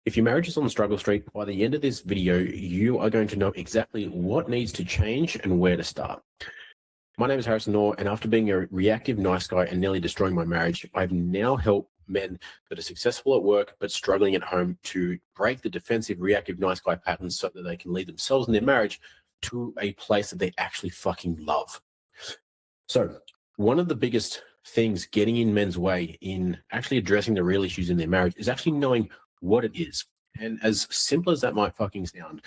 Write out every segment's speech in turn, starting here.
If your marriage is on the struggle street, by the end of this video, you are going to know exactly what needs to change and where to start. My name is Harrison Orr, and after being a reactive nice guy and nearly destroying my marriage, I've now helped men that are successful at work but struggling at home to break the defensive reactive nice guy patterns so that they can lead themselves and their marriage to a place that they actually fucking love. So one of the biggest things getting in men's way in actually addressing the real issues in their marriage is actually knowing what it is. And as simple as that might fucking sound,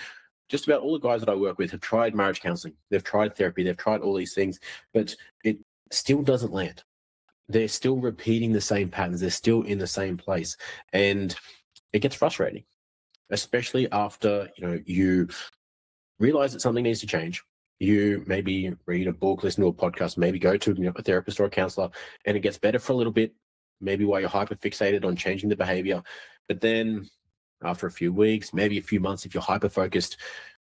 just about all the guys that I work with have tried marriage counseling. They've tried therapy. They've tried all these things, but it still doesn't land. They're still repeating the same patterns. They're still in the same place. And it gets frustrating, especially after, you realize that something needs to change. You maybe read a book, listen to a podcast, maybe go to a therapist or a counselor, and it gets better for a little bit, maybe while you're hyper fixated on changing the behavior. But then after a few weeks, maybe a few months, if you're hyper focused,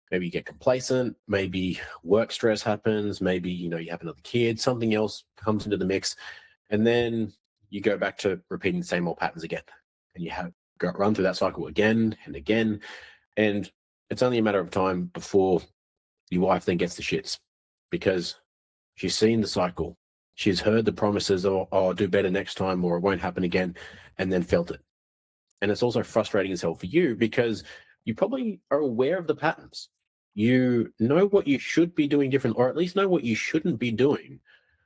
maybe you get complacent, maybe work stress happens, maybe, you have another kid, something else comes into the mix. And then you go back to repeating the same old patterns again. And you run through that cycle again and again. And it's only a matter of time before your wife then gets the shits because she's seen the cycle. She's heard the promises of, oh, I'll do better next time, or it won't happen again, and then felt it. And it's also frustrating as hell for you because you probably are aware of the patterns. You know what you should be doing different, or at least know what you shouldn't be doing.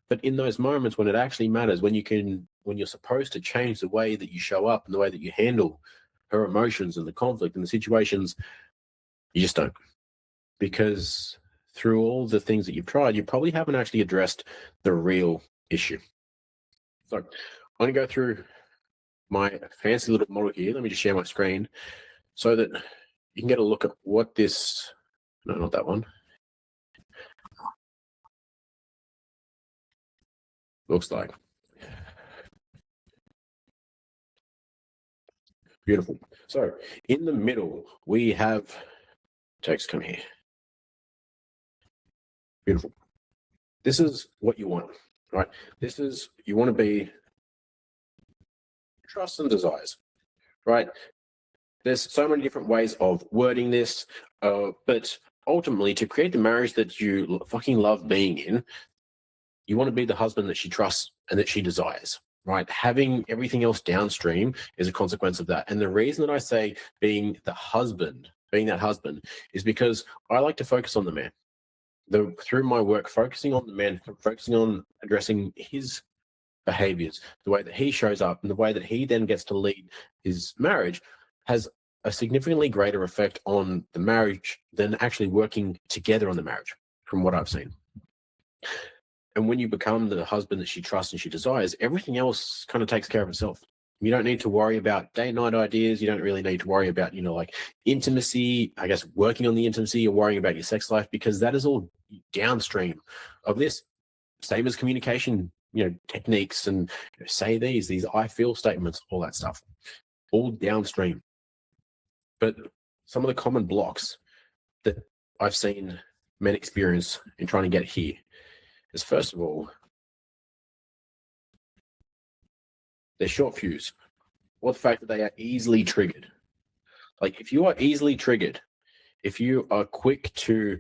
But in those moments when it actually matters, when you're supposed to change the way that you show up and the way that you handle her emotions and the conflict and the situations, you just don't. Because through all the things that you've tried, you probably haven't actually addressed the real issue. So I'm going to go through my fancy little model here. Let me just share my screen so that you can get a look at what this, no, not that one, looks like. Beautiful. So in the middle, we have text. Come here. Beautiful. This is what you want, right? This is, you want to be trust and desires, right? There's so many different ways of wording this, but ultimately to create the marriage that you fucking love being in, you want to be the husband that she trusts and that she desires, right? Having everything else downstream is a consequence of that. And the reason that I say being that husband is because I like to focus on the man. Through my work, focusing on the man, focusing on addressing his behaviors, the way that he shows up and the way that he then gets to lead his marriage has a significantly greater effect on the marriage than actually working together on the marriage, from what I've seen. And when you become the husband that she trusts and she desires, everything else kind of takes care of itself. You don't need to worry about date night ideas. You don't really need to worry about, like intimacy, I guess, working on the intimacy or worrying about your sex life, because that is all downstream of this. Same as communication, techniques and say these I feel statements, all that stuff, all downstream. But some of the common blocks that I've seen men experience in trying to get here is, first of all, they're short fuse, or the fact that they are easily triggered. Like if you are easily triggered, if you are quick to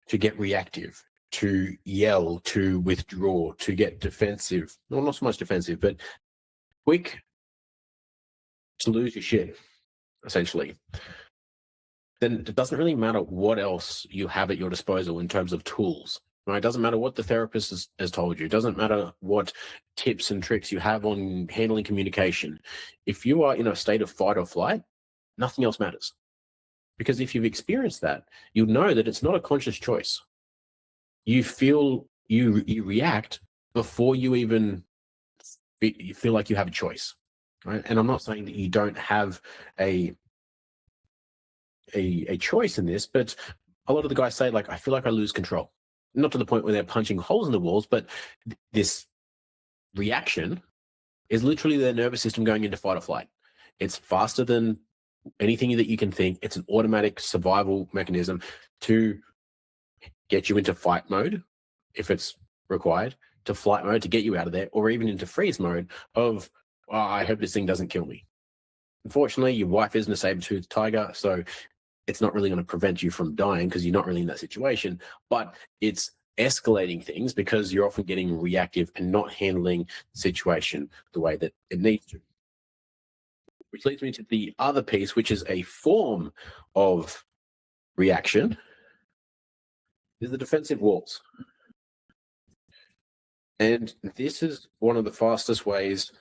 get reactive, to yell, to withdraw, to get defensive, well, not so much defensive, but quick to lose your shit, essentially, then it doesn't really matter what else you have at your disposal in terms of tools. Right? It doesn't matter what the therapist has told you. It doesn't matter what tips and tricks you have on handling communication. If you are in a state of fight or flight, nothing else matters. Because if you've experienced that, you'll know that it's not a conscious choice. You react before you even feel like you have a choice. Right? And I'm not saying that you don't have a choice in this, but a lot of the guys say, like, I feel like I lose control. Not to the point where they're punching holes in the walls, but this reaction is literally their nervous system going into fight or flight. It's faster than anything that you can think. It's an automatic survival mechanism to get you into fight mode, if it's required, to flight mode to get you out of there, or even into freeze mode of, oh, I hope this thing doesn't kill me. Unfortunately, your wife isn't a saber-toothed tiger, so it's not really going to prevent you from dying because you're not really in that situation, but it's escalating things because you're often getting reactive and not handling the situation the way that it needs to. Which leads me to the other piece, which is a form of reaction, is the defensive walls. And this is one of the fastest ways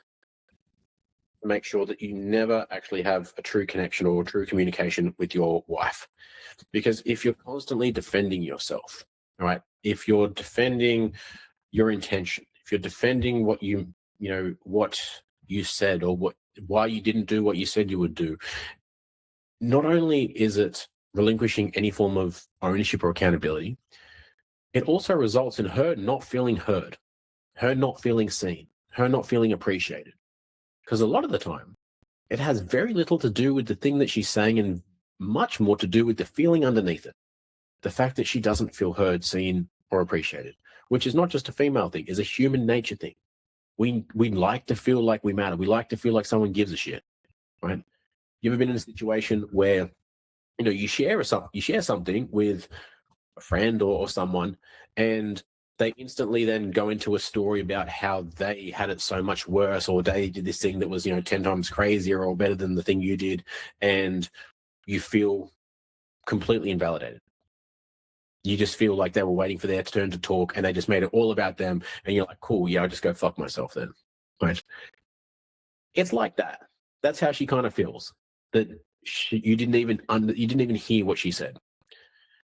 to make sure that you never actually have a true connection or true communication with your wife. Because if you're constantly defending yourself, all right, if you're defending your intention, if you're defending what what you said or why you didn't do what you said you would do, not only is it relinquishing any form of ownership or accountability, it also results in her not feeling heard, her not feeling seen, her not feeling appreciated. Because a lot of the time, it has very little to do with the thing that she's saying and much more to do with the feeling underneath it. The fact that she doesn't feel heard, seen, or appreciated, which is not just a female thing, is a human nature thing. We like to feel like we matter. We like to feel like someone gives a shit, right? You ever been in a situation where you share something with a friend or someone, and they instantly then go into a story about how they had it so much worse, or they did this thing that was 10 times crazier or better than the thing you did, and you feel completely invalidated. You just feel like they were waiting for their turn to talk and they just made it all about them, and you're like, cool, yeah, I'll just go fuck myself then. Right? It's like that. That's how she kind of feels, that you didn't even hear what she said.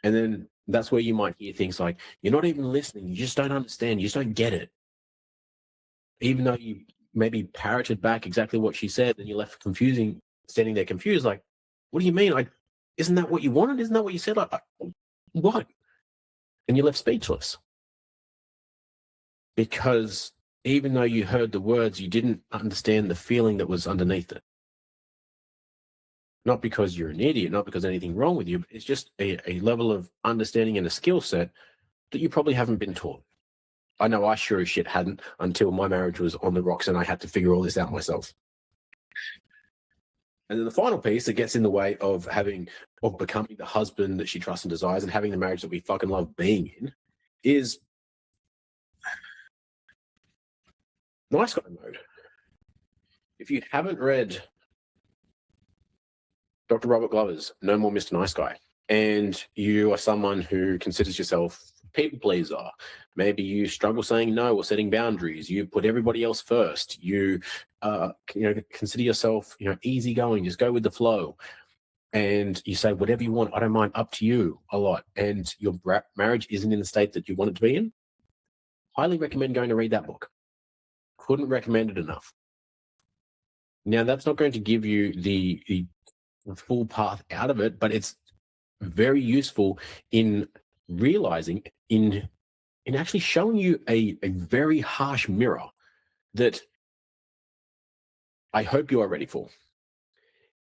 And then that's where you might hear things like, you're not even listening, you just don't understand, you just don't get it. Even though you maybe parroted back exactly what she said, and you're left standing there confused, like, what do you mean? Isn't that what you wanted? Isn't that what you said? What? And you're left speechless. Because even though you heard the words, you didn't understand the feeling that was underneath it. Not because you're an idiot, not because anything wrong with you, but it's just a level of understanding and a skill set that you probably haven't been taught. I know I sure as shit hadn't until my marriage was on the rocks and I had to figure all this out myself. And then the final piece that gets in the way of becoming the husband that she trusts and desires and having the marriage that we fucking love being in is nice guy mode. If you haven't read Dr. Robert Glover's No More Mr. Nice Guy, and you are someone who considers yourself a people pleaser, maybe you struggle saying no or setting boundaries, you put everybody else first, you consider yourself easygoing, just go with the flow, and you say whatever you want, I don't mind, up to you a lot, and your marriage isn't in the state that you want it to be in, highly recommend going to read that book. Couldn't recommend it enough. Now, that's not going to give you the full path out of it, but it's very useful in realizing, in actually showing you a very harsh mirror that I hope you are ready for.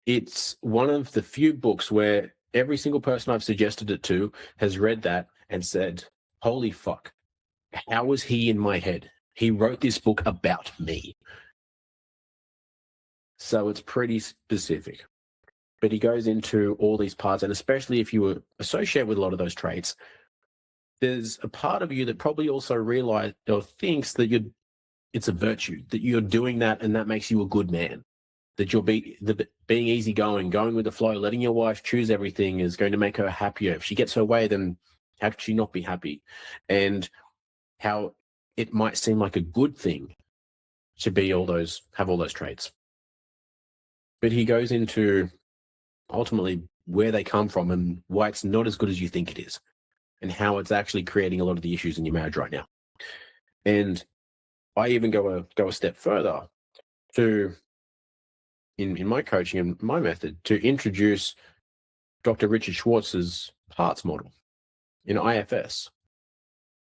It's one of the few books where every single person I've suggested it to has read that and said, holy fuck, how was he in my head? He wrote this book about me. So it's pretty specific. But he goes into all these parts, and especially if you were associated with a lot of those traits, there's a part of you that probably also realizes or thinks that it's a virtue, that you're doing that and that makes you a good man, that being easygoing, going with the flow, letting your wife choose everything is going to make her happier. If she gets her way, then how could she not be happy? And how it might seem like a good thing to have all those traits. But he goes into ultimately where they come from and why it's not as good as you think it is, and how it's actually creating a lot of the issues in your marriage right now. And I even go a step further to, in my coaching and my method, to introduce Dr. Richard Schwartz's parts model in IFS.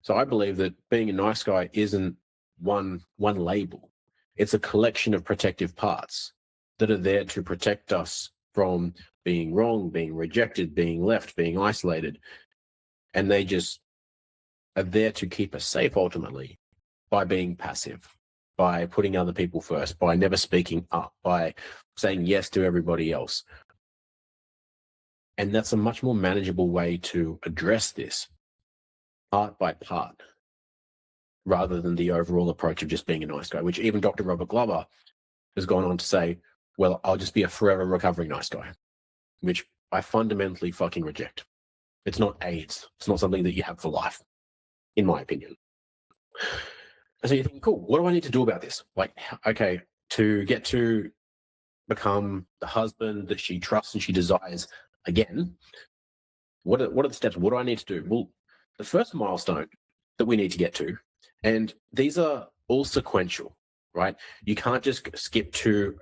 So I believe that being a nice guy isn't one label. It's a collection of protective parts that are there to protect us from being wrong, being rejected, being left, being isolated. And they just are there to keep us safe ultimately by being passive, by putting other people first, by never speaking up, by saying yes to everybody else. And that's a much more manageable way to address this, part by part, rather than the overall approach of just being a nice guy, which even Dr. Robert Glover has gone on to say, well, I'll just be a forever recovering nice guy, which I fundamentally fucking reject. It's not AIDS. It's not something that you have for life, in my opinion. And so you think, cool, what do I need to do about this? Like, okay, to get to become the husband that she trusts and she desires again, what are the steps? What do I need to do? Well, the first milestone that we need to get to, and these are all sequential, right? You can't just skip to,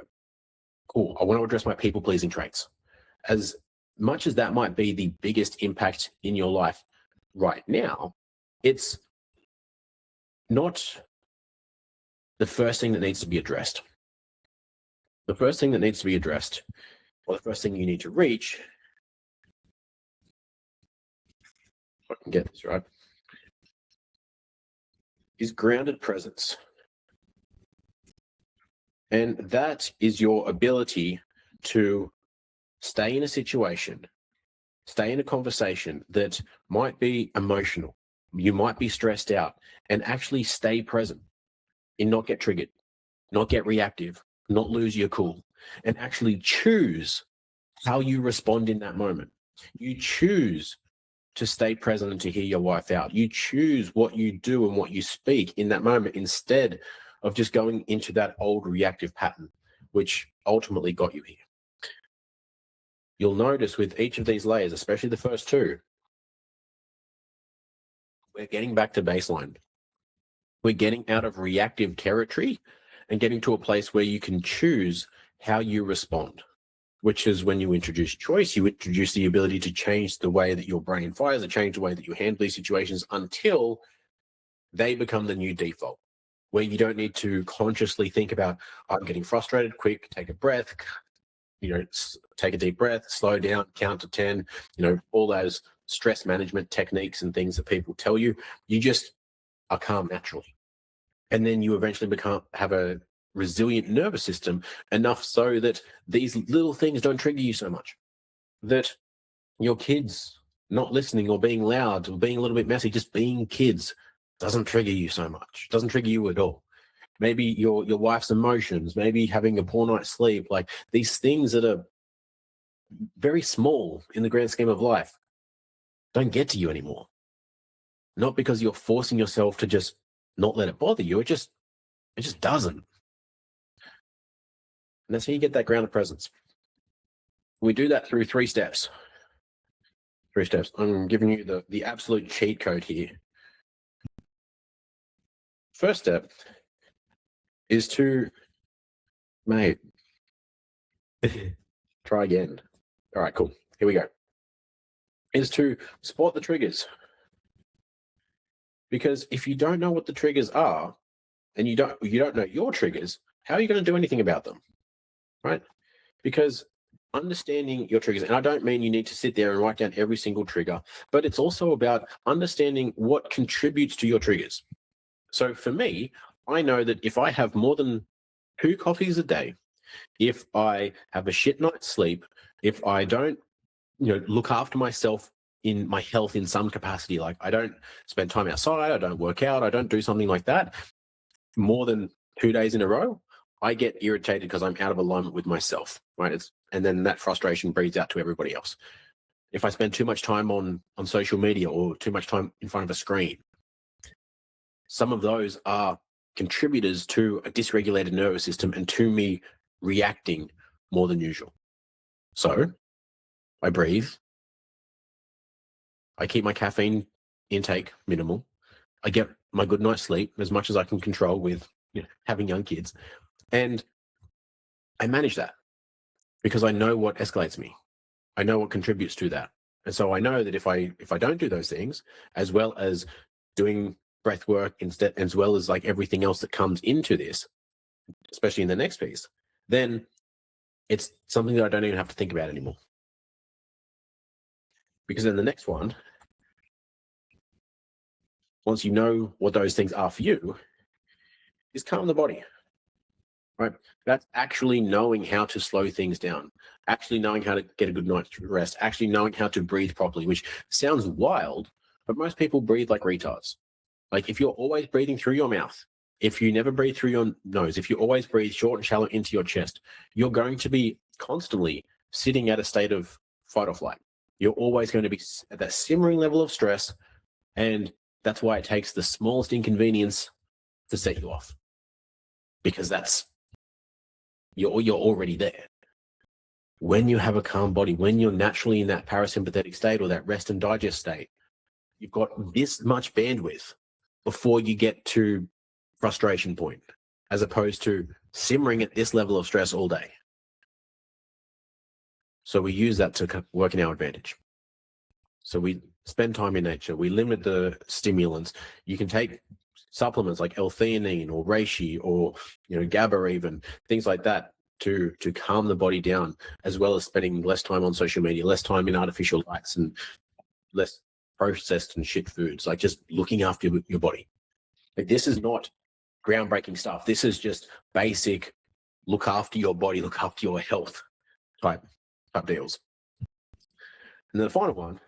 cool, I want to address my people-pleasing traits. As much as that might be the biggest impact in your life right now, it's not the first thing that needs to be addressed. The first thing that needs to be addressed, or the first thing you need to reach, if I can get this right, is grounded presence. And that is your ability to stay in a situation, stay in a conversation that might be emotional, you might be stressed out, and actually stay present and not get triggered, not get reactive, not lose your cool, and actually choose how you respond in that moment. You choose to stay present and to hear your wife out. You choose what you do and what you speak in that moment instead of just going into that old reactive pattern, which ultimately got you here. You'll notice with each of these layers, especially the first two, we're getting back to baseline. We're getting out of reactive territory and getting to a place where you can choose how you respond, which is when you introduce choice, you introduce the ability to change the way that your brain fires, to change the way that you handle these situations until they become the new default, where you don't need to consciously think about, I'm getting frustrated, quick, take a breath, take a deep breath, slow down, count to 10, all those stress management techniques and things that people tell you. You just are calm naturally. And then you eventually have a resilient nervous system enough so that these little things don't trigger you so much. That your kids not listening or being loud or being a little bit messy, just being kids, doesn't trigger you so much, doesn't trigger you at all. Maybe your wife's emotions, maybe having a poor night's sleep, like these things that are very small in the grand scheme of life don't get to you anymore. Not because you're forcing yourself to just not let it bother you. It just doesn't. And that's how you get that grounded presence. We do that through 3 steps. 3 steps. I'm giving you the absolute cheat code here. First step is to, mate, try again. All right, cool. Here we go. Is to spot the triggers. Because if you don't know what the triggers are, and you don't know your triggers, how are you going to do anything about them? Right? Because understanding your triggers, and I don't mean you need to sit there and write down every single trigger, but it's also about understanding what contributes to your triggers. So for me, I know that if I have more than 2 coffees a day, if I have a shit night's sleep, if I don't, look after myself in my health in some capacity, like I don't spend time outside, I don't work out, I don't do something like that more than 2 days in a row, I get irritated because I'm out of alignment with myself, right? And then that frustration breathes out to everybody else. If I spend too much time on social media or too much time in front of a screen, some of those are contributors to a dysregulated nervous system and to me reacting more than usual. So I breathe. I keep my caffeine intake minimal. I get my good night's sleep as much as I can control with having young kids. And I manage that because I know what escalates me. I know what contributes to that. And so I know that if I don't do those things, as well as doing breath work instead, as well as like everything else that comes into this, especially in the next piece, then it's something that I don't even have to think about anymore. Because in the next one, once you know what those things are for you, is calm the body, right? That's actually knowing how to slow things down, actually knowing how to get a good night's rest, actually knowing how to breathe properly, which sounds wild, but most people breathe like retards. Like if you're always breathing through your mouth, if you never breathe through your nose, if you always breathe short and shallow into your chest, you're going to be constantly sitting at a state of fight or flight. You're always going to be at that simmering level of stress. And that's why it takes the smallest inconvenience to set you off, because you're already there. When you have a calm body, when you're naturally in that parasympathetic state or that rest and digest state, you've got this much bandwidth before you get to frustration point, as opposed to simmering at this level of stress all day. So we use that to work in our advantage. So we spend time in nature. We limit the stimulants. You can take supplements like L-theanine or reishi or GABA, even things like that, to calm the body down, as well as spending less time on social media, less time in artificial lights, and less processed and shit foods. Like just looking after your body. Like this is not groundbreaking stuff. This is just basic look after your body, look after your health type deals. And then the final one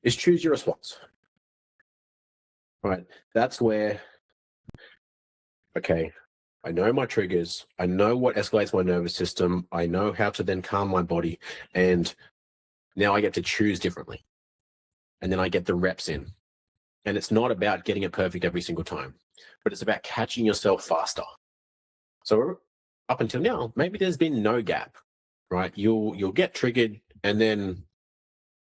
is choose your response. Right. That's where, okay, I know my triggers. I know what escalates my nervous system. I know how to then calm my body. And now I get to choose differently. And then I get the reps in. And it's not about getting it perfect every single time, but it's about catching yourself faster. So up until now, maybe there's been no gap, right? You'll get triggered, and then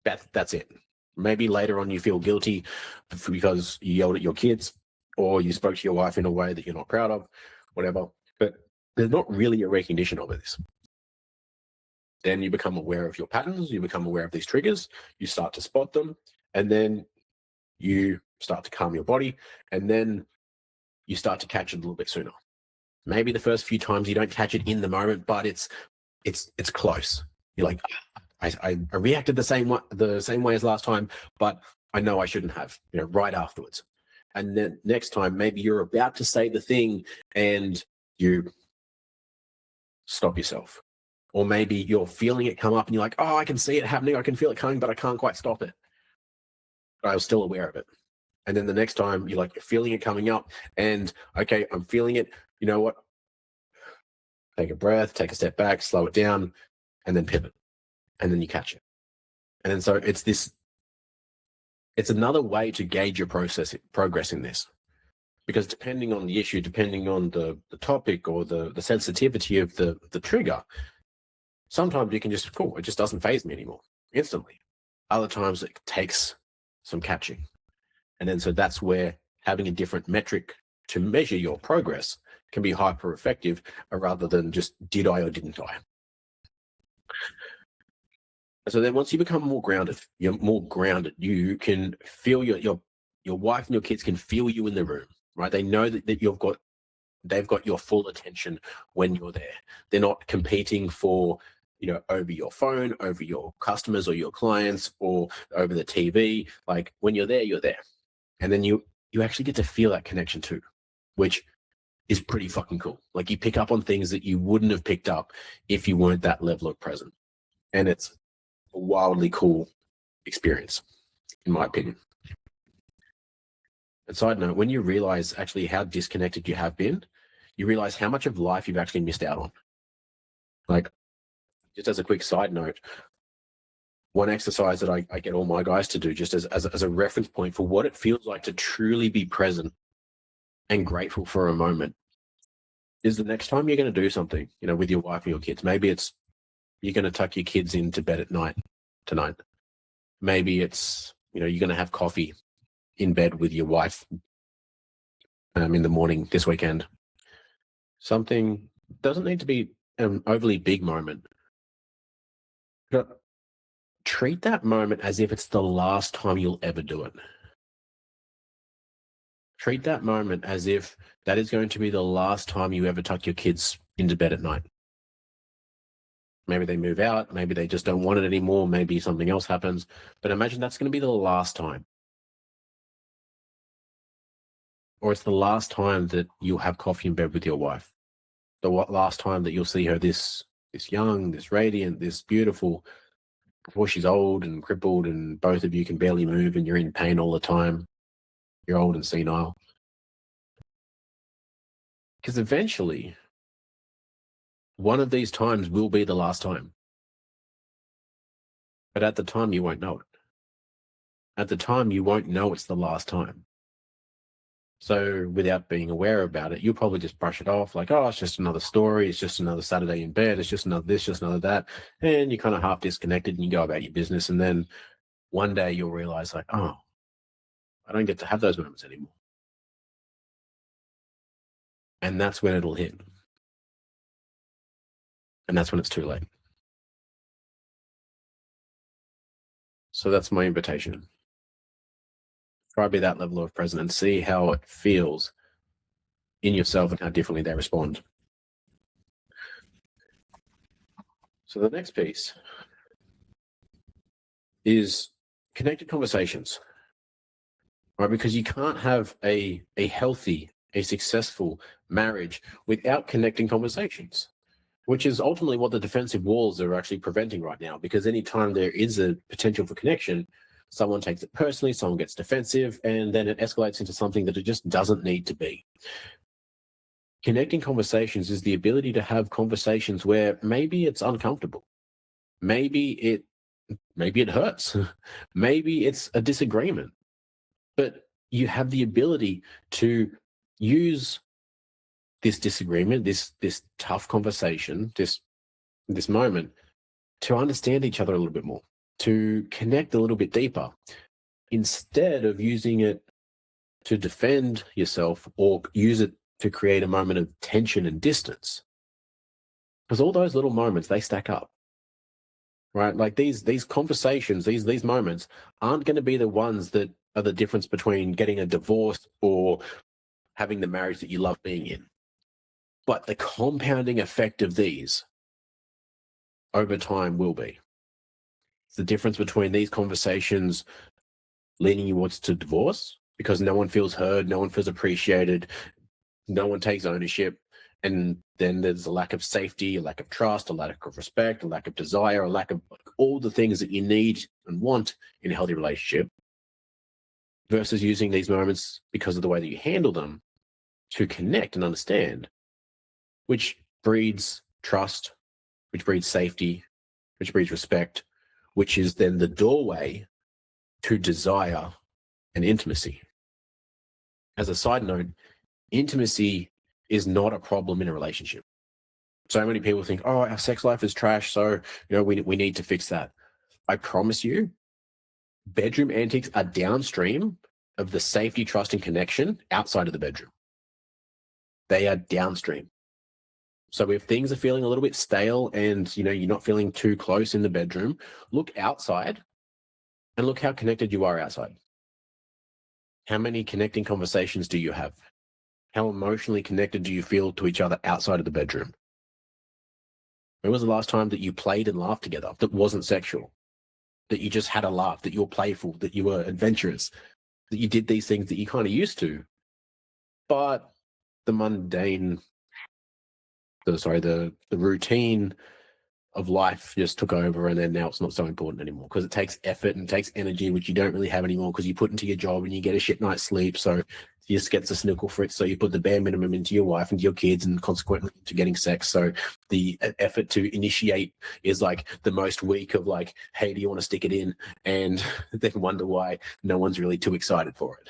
that's it. Maybe later on you feel guilty because you yelled at your kids or you spoke to your wife in a way that you're not proud of, whatever. But there's not really a recognition of this. Then you become aware of your patterns, you become aware of these triggers, you start to spot them, and then you start to calm your body, and then you start to catch it a little bit sooner. Maybe the first few times you don't catch it in the moment, but it's close. You're like, I reacted the same way as last time, but I know I shouldn't have, right afterwards. And then next time, maybe you're about to say the thing and you stop yourself. Or maybe you're feeling it come up and you're like, oh, I can see it happening. I can feel it coming, but I can't quite stop it. But I was still aware of it. And then the next time you're feeling it coming up and, okay, I'm feeling it. You know what? Take a breath, take a step back, slow it down, and then pivot. And then you catch it. And then so it's another way to gauge your progress in this. Because depending on the issue, depending on the topic or the sensitivity of the trigger, sometimes you can just, cool, it just doesn't faze me anymore instantly. Other times it takes some catching. And then so that's where having a different metric to measure your progress can be hyper effective, rather than just did I or didn't I. So then once you become more grounded, you're more grounded, you can feel your wife and your kids can feel you in the room, right? They know that they've got your full attention when you're there. They're not competing for, over your phone, over your customers or your clients, or over the TV. Like when you're there, you're there. And then you actually get to feel that connection too, which is pretty fucking cool. Like you pick up on things that you wouldn't have picked up if you weren't that level of present. And it's a wildly cool experience, in my opinion. And side note, when you realize actually how disconnected you have been, you realize how much of life you've actually missed out on. Like, just as a quick side note, one exercise that I get all my guys to do, just as a reference point for what it feels like to truly be present and grateful for a moment, is the next time you're going to do something, with your wife or your kids. Maybe it's you're going to tuck your kids into bed at night tonight. Maybe it's, you're going to have coffee in bed with your wife in the morning this weekend. Something doesn't need to be an overly big moment, but treat that moment as if it's the last time you'll ever do it. Treat that moment as if that is going to be the last time you ever tuck your kids into bed at night. Maybe they move out, maybe they just don't want it anymore, maybe something else happens, but imagine that's going to be the last time. or it's the last time that you'll have coffee in bed with your wife, the last time that you'll see her this young, this radiant, this beautiful, before she's old and crippled and both of you can barely move and you're in pain all the time. You're old and senile. Because eventually, one of these times will be the last time. But at the time, you won't know it. At the time, you won't know it's the last time. So without being aware about it, you'll probably just brush it off like, oh, it's just another story. It's just another Saturday in bed. It's just another this, just another that. And you're kind of half disconnected and you go about your business. And then one day you'll realize like, oh, I don't get to have those moments anymore. And that's when it'll hit. And that's when it's too late. So that's my invitation. Try to be that level of present and see how it feels in yourself and how differently they respond. So the next piece is connected conversations, right? Because you can't have a healthy, a successful marriage without connecting conversations, which is ultimately what the defensive walls are actually preventing right now. Because anytime there is a potential for connection, someone takes it personally, someone gets defensive, and then it escalates into something that it just doesn't need to be. Connecting conversations is the ability to have conversations where maybe it's uncomfortable. Maybe it hurts. Maybe it's a disagreement. But you have the ability to use this disagreement, this tough conversation, this moment to understand each other a little bit more, to connect a little bit deeper, instead of using it to defend yourself or use it to create a moment of tension and distance. Because all those little moments, they stack up, right? Like these conversations, these moments aren't going to be the ones that are the difference between getting a divorce or having the marriage that you love being in. But the compounding effect of these over time will be. It's the difference between these conversations leaning you to divorce because no one feels heard, no one feels appreciated, no one takes ownership. And then there's a lack of safety, a lack of trust, a lack of respect, a lack of desire, a lack of all the things that you need and want in a healthy relationship, versus using these moments because of the way that you handle them to connect and understand, which breeds trust, which breeds safety, which breeds respect, which is then the doorway to desire and intimacy. As a side note, intimacy is not a problem in a relationship. So many people think, oh, our sex life is trash, so we need to fix that. I promise you, bedroom antics are downstream of the safety, trust, and connection outside of the bedroom. They are downstream. So if things are feeling a little bit stale and you're not feeling too close in the bedroom, look outside and look how connected you are outside. How many connecting conversations do you have? How emotionally connected do you feel to each other outside of the bedroom? When was the last time that you played and laughed together that wasn't sexual? That you just had a laugh, that you were playful, that you were adventurous, that you did these things that you kind of used to, but the mundane, the routine of life just took over, and then now it's not so important anymore because it takes effort and takes energy, which you don't really have anymore because you put into your job and you get a shit night's sleep. So you just get the snickle for it. So you put the bare minimum into your wife and your kids and consequently into getting sex. So the effort to initiate is like the most weak of like, hey, do you want to stick it in? And then wonder why no one's really too excited for it.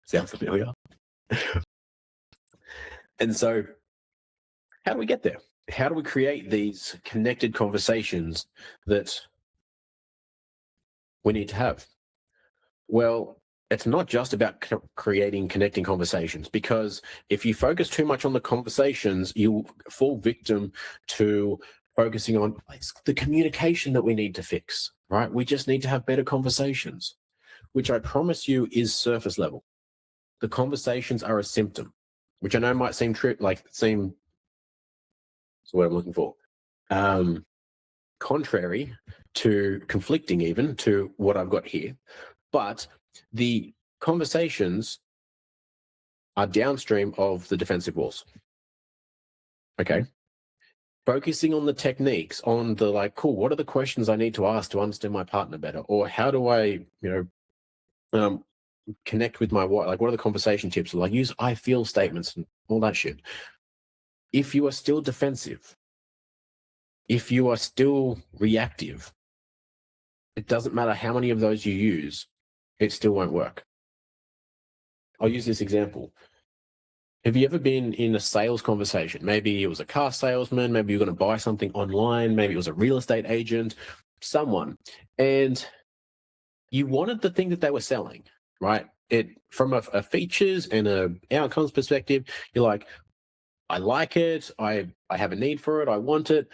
Sound familiar? And so how do we get there? How do we create these connected conversations that we need to have? Well, it's not just about creating connecting conversations, because if you focus too much on the conversations, you fall victim to focusing on the communication that we need to fix, right? We just need to have better conversations, which I promise you is surface level. The conversations are a symptom, which I know might seem that's what I'm looking for. Contrary to conflicting even to what I've got here. But the conversations are downstream of the defensive walls. Okay. Focusing on the techniques, on the like, cool, what are the questions I need to ask to understand my partner better? Or how do I, connect with my wife? Like, what are the conversation tips? Like, use I feel statements and all that shit. If you are still defensive, if you are still reactive, it doesn't matter how many of those you use, it still won't work. I'll use this example. Have you ever been in a sales conversation? Maybe it was a car salesman, maybe you're going to buy something online, maybe it was a real estate agent, someone, and you wanted the thing that they were selling, right? It from a features and a outcomes perspective, you're I like it, I have a need for it, I want it.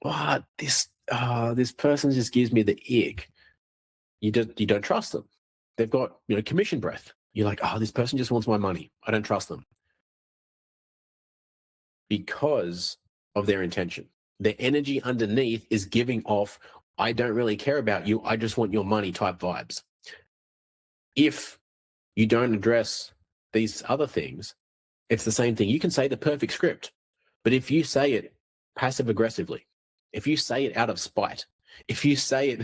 But this person just gives me the ick. You don't trust them. They've got commission breath. You're this person just wants my money. I don't trust them because of their intention. Their energy underneath is giving off, I don't really care about you, I just want your money type vibes. If you don't address these other things, it's the same thing. You can say the perfect script, but if you say it passive aggressively, if you say it out of spite, if you say it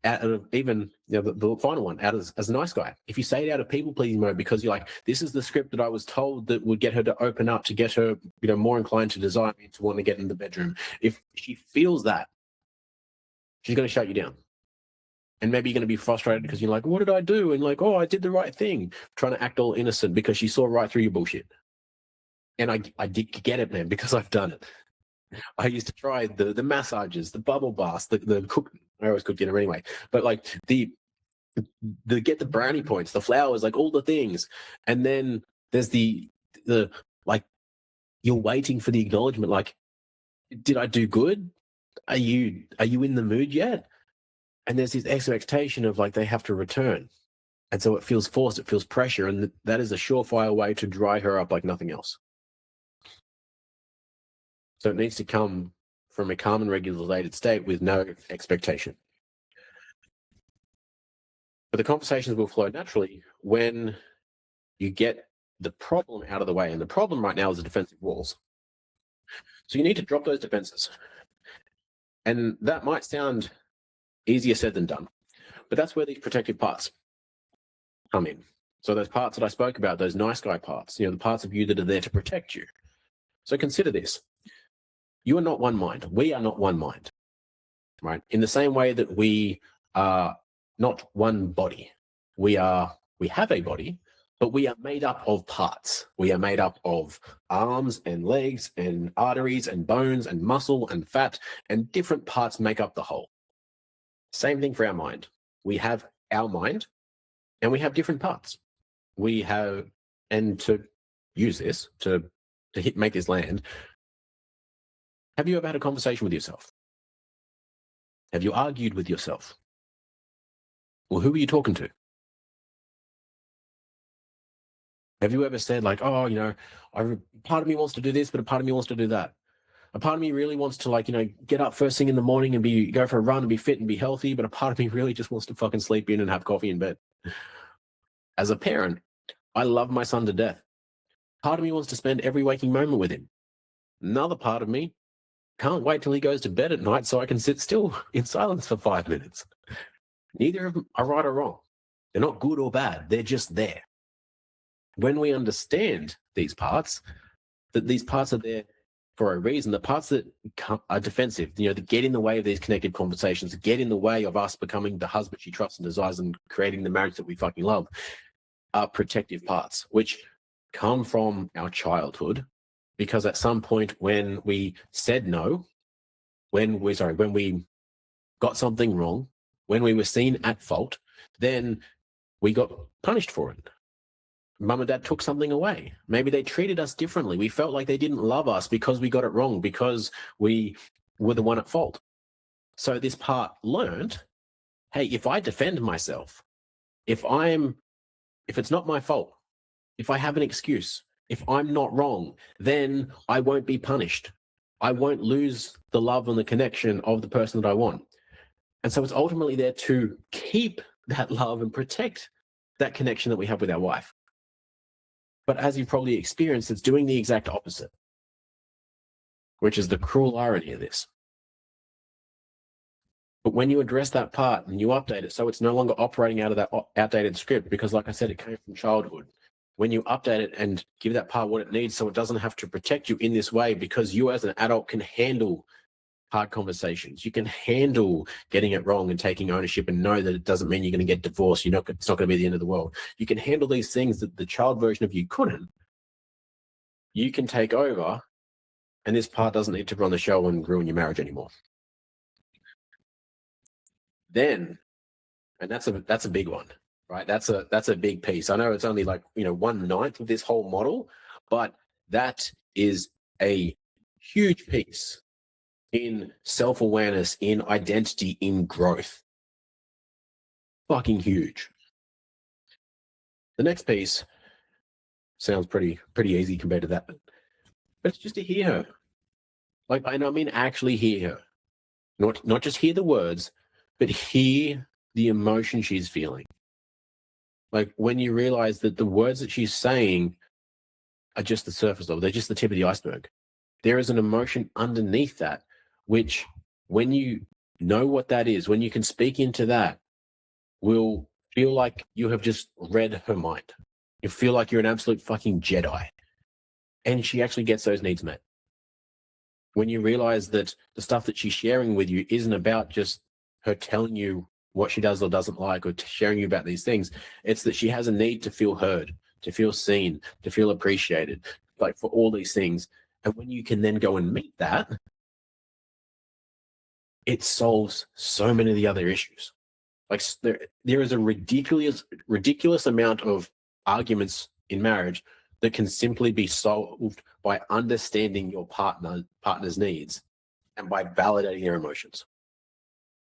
out of even the final one, out as a nice guy, if you say it out of people pleasing mode because you're this is the script that I was told that would get her to open up, to get her more inclined to desire me, to want to get in the bedroom. If she feels that, she's going to shut you down. And maybe you're going to be frustrated because you're what did I do? And I did the right thing, trying to act all innocent because she saw right through your bullshit. And I did get it, man, because I've done it. I used to try the massages, the bubble baths, the cook. I always cook dinner anyway. But the get the brownie points, the flowers, all the things. And then there's the you're waiting for the acknowledgement. Did I do good? Are you in the mood yet? And there's this expectation of they have to return. And so it feels forced, it feels pressure. And that is a surefire way to dry her up like nothing else. So it needs to come from a calm and regulated state with no expectation. But the conversations will flow naturally when you get the problem out of the way. And the problem right now is the defensive walls. So you need to drop those defenses. And that might sound easier said than done, but that's where these protective parts come in. So those parts that I spoke about, those nice guy parts, the parts of you that are there to protect you. So consider this. You are not one mind. We are not one mind, right? In the same way that we are not one body. We have a body, but we are made up of parts. We are made up of arms and legs and arteries and bones and muscle and fat, and different parts make up the whole. Same thing for our mind. We have our mind and we have different parts. We have, and to use this, to make this land, have you ever had a conversation with yourself? Have you argued with yourself? Well, who are you talking to? Have you ever said part of me wants to do this, but a part of me wants to do that. A part of me really wants to get up first thing in the morning and go for a run and be fit and be healthy, but a part of me really just wants to fucking sleep in and have coffee in bed. As a parent, I love my son to death. Part of me wants to spend every waking moment with him. Another part of me can't wait till he goes to bed at night so I can sit still in silence for 5 minutes. Neither of them are right or wrong. They're not good or bad. They're just there. When we understand these parts, that these parts are there for a reason, the parts that are defensive, that get in the way of these connected conversations, that get in the way of us becoming the husband she trusts and desires and creating the marriage that we fucking love, are protective parts, which come from our childhood, because at some point when we said no, when we got something wrong, when we were seen at fault, then we got punished for it. Mum and dad took something away. Maybe they treated us differently. We felt like they didn't love us because we got it wrong, because we were the one at fault. So this part learned, hey, if I defend myself, if it's not my fault, if I have an excuse, if I'm not wrong, then I won't be punished. I won't lose the love and the connection of the person that I want. And so it's ultimately there to keep that love and protect that connection that we have with our wife. But as you've probably experienced, it's doing the exact opposite, which is the cruel irony of this. But when you address that part and you update it, so it's no longer operating out of that outdated script, because like I said, it came from childhood. When you update it and give that part what it needs, so it doesn't have to protect you in this way, because you as an adult can handle hard conversations. You can handle getting it wrong and taking ownership and know that it doesn't mean you're going to get divorced. It's not going to be the end of the world. You can handle these things that the child version of you couldn't. You can take over, and this part doesn't need to run the show and ruin your marriage anymore. Then, and that's a big one, right? That's a big piece. I know it's only like 1/9 of this whole model, but that is a huge piece in self-awareness, in identity, in growth. Fucking huge. The next piece sounds pretty easy compared to that, but it's just to hear her. Like, I mean, actually hear her. Not just hear the words, but hear the emotion she's feeling. Like, when you realize that the words that she's saying are just the surface level, they're just the tip of the iceberg. There is an emotion underneath that, which, when you know what that is, when you can speak into that, will feel like you have just read her mind. You feel like you're an absolute fucking Jedi. And she actually gets those needs met. When you realize that the stuff that she's sharing with you isn't about just her telling you what she does or doesn't like, or sharing you about these things, it's that she has a need to feel heard, to feel seen, to feel appreciated, like, for all these things. And when you can then go and meet that, it solves so many of the other issues. Like, there is a ridiculous amount of arguments in marriage that can simply be solved by understanding your partner's needs and by validating their emotions.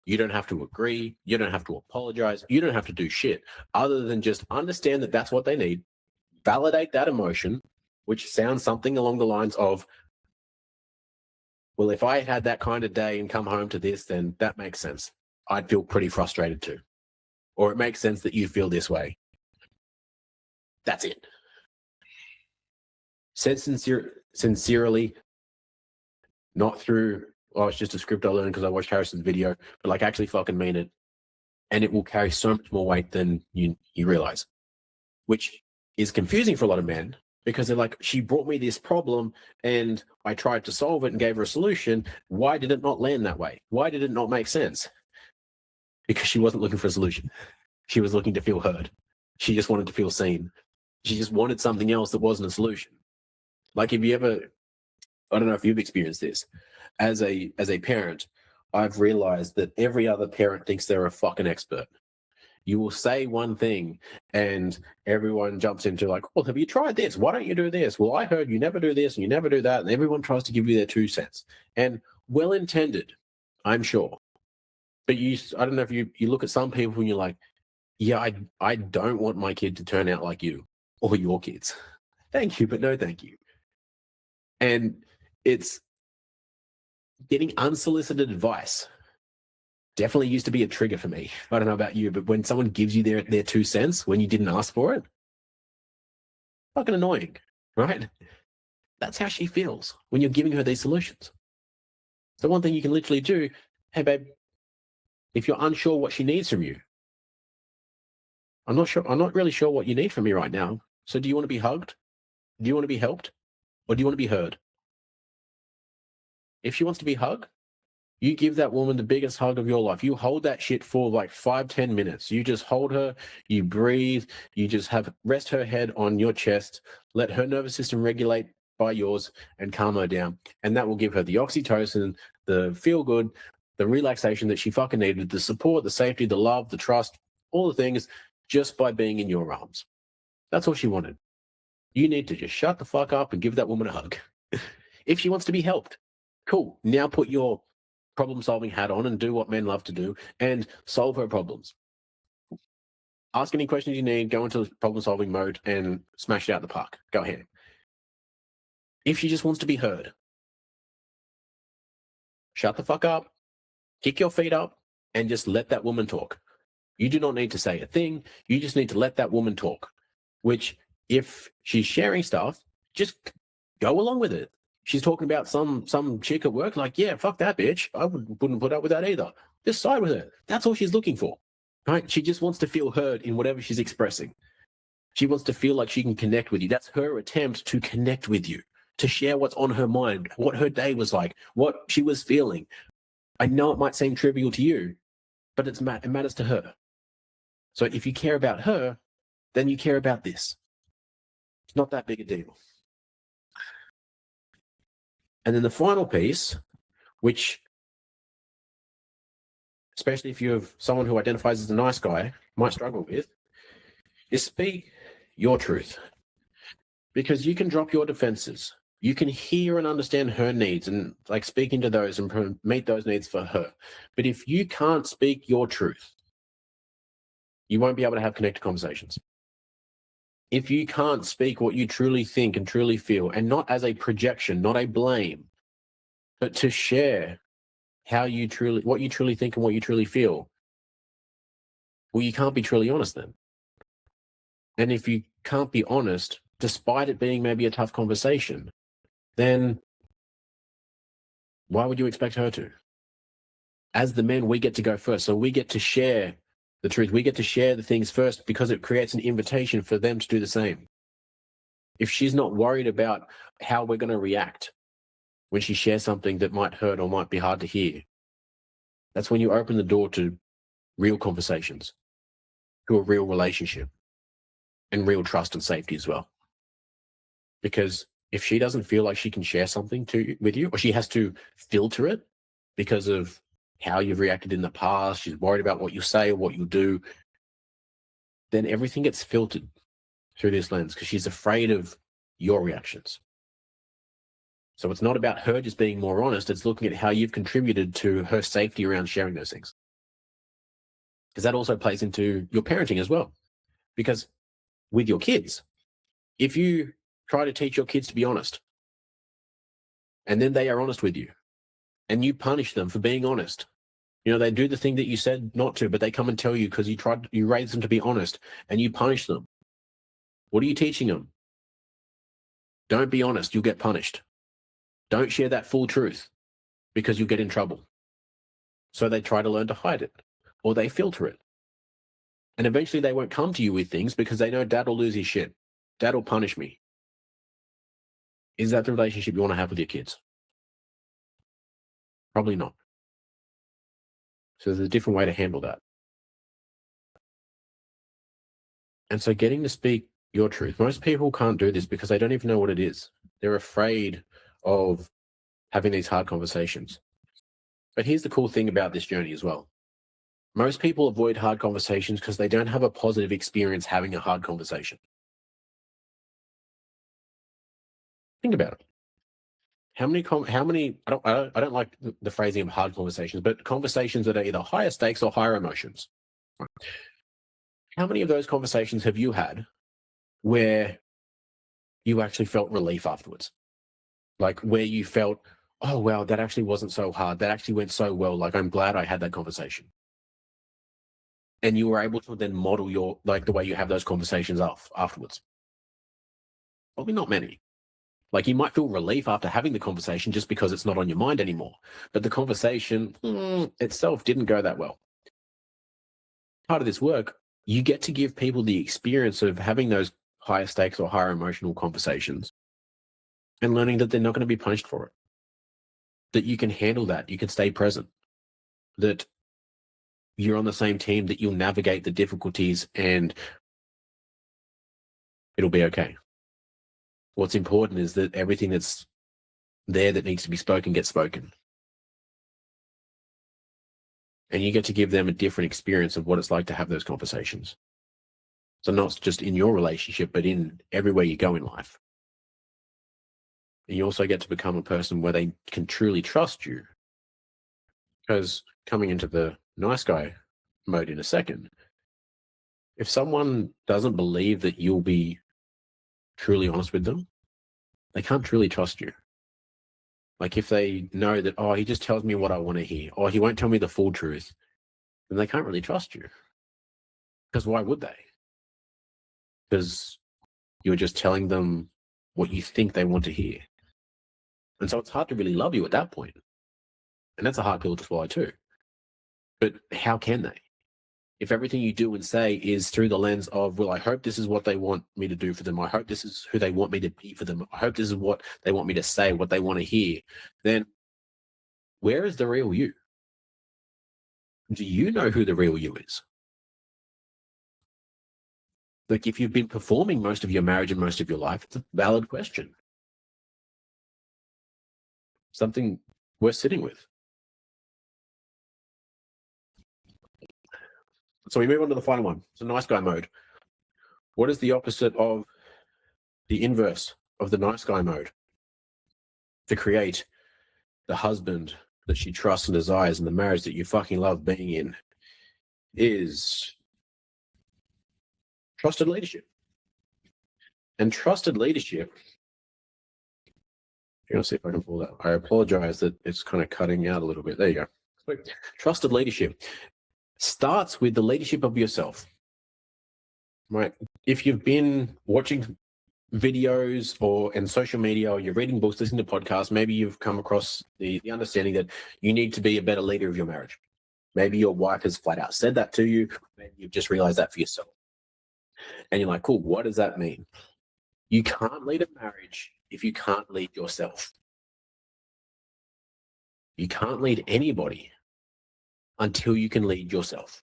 You don't have to agree. You don't have to apologize. You don't have to do shit other than just understand that that's what they need, validate that emotion, which sounds something along the lines of, well, if I had that kind of day and come home to this, then that makes sense. I'd feel pretty frustrated too. Or it makes sense that you feel this way. That's it. Said sincerely, not through, oh, it's just a script I learned because I watched Harrison's video, but like, actually fucking mean it. And it will carry so much more weight than you realize, which is confusing for a lot of men, because they're like, she brought me this problem and I tried to solve it and gave her a solution. Why did it not land that way? Why did it not make sense? Because she wasn't looking for a solution. She was looking to feel heard. She just wanted to feel seen. She just wanted something else that wasn't a solution. Like, if you ever, I don't know if you've experienced this, as a parent, I've realized that every other parent thinks they're a fucking expert. You will say one thing and everyone jumps into like, well, have you tried this? Why don't you do this? Well, I heard you never do this and you never do that. And everyone tries to give you their 2 cents. And well intended, I'm sure. But I don't know if you look at some people and you're like, yeah, I don't want my kid to turn out like you or your kids. Thank you, but no thank you. And it's getting unsolicited advice. Definitely used to be a trigger for me. I don't know about you, but when someone gives you their 2 cents when you didn't ask for it, fucking annoying, right? That's how she feels when you're giving her these solutions. So one thing you can literally do, hey babe, if you're unsure what she needs from you, I'm not really sure what you need from me right now. So do you want to be hugged? Do you want to be helped? Or do you want to be heard? If she wants to be hugged, you give that woman the biggest hug of your life. You hold that shit for like 5-10 minutes. You just hold her, you breathe, you just rest her head on your chest, let her nervous system regulate by yours and calm her down. And that will give her the oxytocin, the feel good, the relaxation that she fucking needed, the support, the safety, the love, the trust, all the things, just by being in your arms. That's all she wanted. You need to just shut the fuck up and give that woman a hug. If she wants to be helped, cool. Now put your problem-solving hat on and do what men love to do and solve her problems. Ask any questions you need, go into problem-solving mode and smash it out the park. Go ahead. If she just wants to be heard, shut the fuck up, kick your feet up, and just let that woman talk. You do not need to say a thing. You just need to let that woman talk, which If she's sharing stuff, just go along with it. She's talking about some chick at work, like, yeah, fuck that bitch. I wouldn't put up with that either. Just side with her. That's all she's looking for, right? She just wants to feel heard in whatever she's expressing. She wants to feel like she can connect with you. That's her attempt to connect with you, to share what's on her mind, what her day was like, what she was feeling. I know it might seem trivial to you, but it matters to her. So if you care about her, then you care about this. It's not that big a deal. And then the final piece, which, especially if you have someone who identifies as a nice guy, might struggle with, is speak your truth. Because you can drop your defenses. You can hear and understand her needs and like speak into those and meet those needs for her. But if you can't speak your truth, you won't be able to have connected conversations. If you can't speak what you truly think and truly feel, and not as a projection, not a blame, but to share what you truly think and what you truly feel, well, you can't be truly honest then. And if you can't be honest, despite it being maybe a tough conversation, then why would you expect her to? As the men, we get to go first. So we get to share the truth. We get to share the things first because it creates an invitation for them to do the same. If she's not worried about how we're going to react when she shares something that might hurt or might be hard to hear, that's when you open the door to real conversations, to a real relationship, and real trust and safety as well. Because if she doesn't feel like she can share something with you, or she has to filter it because of how you've reacted in the past, she's worried about what you say or what you do, then everything gets filtered through this lens because she's afraid of your reactions. So it's not about her just being more honest. It's looking at how you've contributed to her safety around sharing those things. Because that also plays into your parenting as well. Because with your kids, if you try to teach your kids to be honest, and then they are honest with you, and you punish them for being honest, you know, they do the thing that you said not to, but they come and tell you because you raised them to be honest, and you punish them. What are you teaching them? Don't be honest, you'll get punished. Don't share that full truth because you'll get in trouble. So they try to learn to hide it, or they filter it. And eventually they won't come to you with things because they know dad will lose his shit. Dad will punish me. Is that the relationship you want to have with your kids? Probably not. So there's a different way to handle that. And so getting to speak your truth. Most people can't do this because they don't even know what it is. They're afraid of having these hard conversations. But here's the cool thing about this journey as well. Most people avoid hard conversations because they don't have a positive experience having a hard conversation. Think about it. How many, I don't like the phrasing of hard conversations, but conversations that are either higher stakes or higher emotions. How many of those conversations have you had where you actually felt relief afterwards? Like where you felt, oh, wow, that actually wasn't so hard. That actually went so well. Like, I'm glad I had that conversation. And you were able to then model the way you have those conversations afterwards. Probably not many. Like you might feel relief after having the conversation just because it's not on your mind anymore. But the conversation itself didn't go that well. Part of this work, you get to give people the experience of having those higher stakes or higher emotional conversations and learning that they're not going to be punished for it. That you can handle that. You can stay present. That you're on the same team, that you'll navigate the difficulties and it'll be okay. What's important is that everything that's there that needs to be spoken gets spoken. And you get to give them a different experience of what it's like to have those conversations. So not just in your relationship, but in everywhere you go in life. And you also get to become a person where they can truly trust you. Because coming into the nice guy mode in a second, if someone doesn't believe that you'll be truly honest with them, they can't truly trust you. Like if they know that, oh, he just tells me what I want to hear, or he won't tell me the full truth, then they can't really trust you. Because why would they? Because You're just telling them what you think they want to hear. And so it's hard to really love you at that point. And that's a hard pill to swallow too. But how can they? If everything you do and say is through the lens of, well, I hope this is what they want me to do for them. I hope this is who they want me to be for them. I hope this is what they want me to say, what they want to hear. Then where is the real you? Do you know who the real you is? Like, if you've been performing most of your marriage and most of your life, it's a valid question. Something worth sitting with. So we move on to the final one. So nice guy mode. What is the opposite of the inverse of the nice guy mode? To create the husband that she trusts and desires and the marriage that you fucking love being in is trusted leadership. And trusted leadership, I'm going to see if I can pull that. I apologize that it's kind of cutting out a little bit. There you go. Trusted leadership starts with the leadership of yourself, right? If you've been watching videos and social media, or you're reading books, listening to podcasts, maybe you've come across the understanding that you need to be a better leader of your marriage. Maybe your wife has flat out said that to you. Maybe you've just realized that for yourself. And you're like, cool, what does that mean? You can't lead a marriage if you can't lead yourself. You can't lead anybody until you can lead yourself.